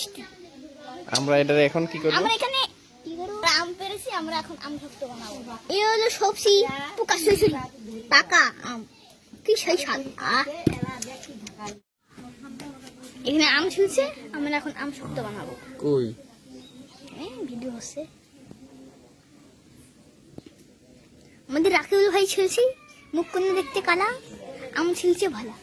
মিষ্টি। আমরা এটা এখন কি করব? আমরা এখানে কি করব? আম পেরেছি, আমরা এখন আম শক্ত বানাবো। এই হলো সবজি পোকা সইসই পাকা আম, কি সেই স্বাদ। এখানে আম ছিলছে, আমরা এখন আম শক্ত বানাবো। কই ভিডিও হচ্ছে। আমাদের রাকিবুল ভাই ছিলছি, মুখ কোন দেখতে কালা, আম ছিলছে ভালা।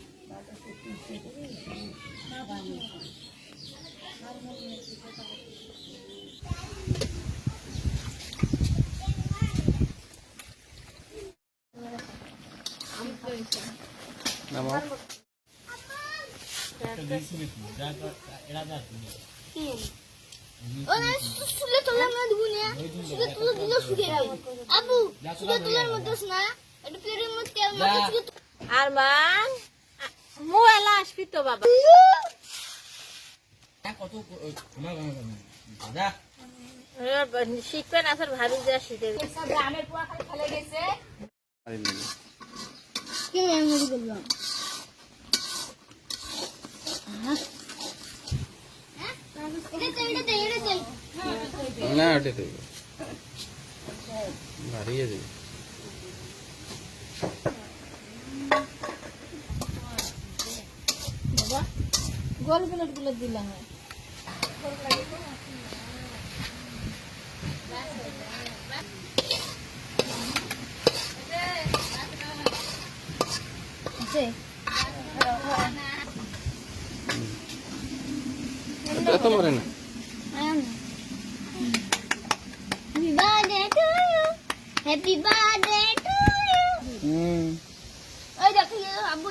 নামাও। সুলে তোলার মধ্যে বুনে সুলে তুলে দিল শুকিয়ে যাবে। আবু সুলে তোলার মধ্যে না, এটা পেরের মধ্যে আর মান মোবাইল আসবি তো বাবা। শিখবেন আসলে ভাবি যা শিখে গ্রামের পোয়া খালি ফেলে গেছে। কে আমি বললাম না ওটা দেব ভারিয়ে দেব। বাবা গোল প্লেট গুলো দিলাম। এত মরে না। Happy birthday to you. Happy birthday to you. ওই দেখো আব্বু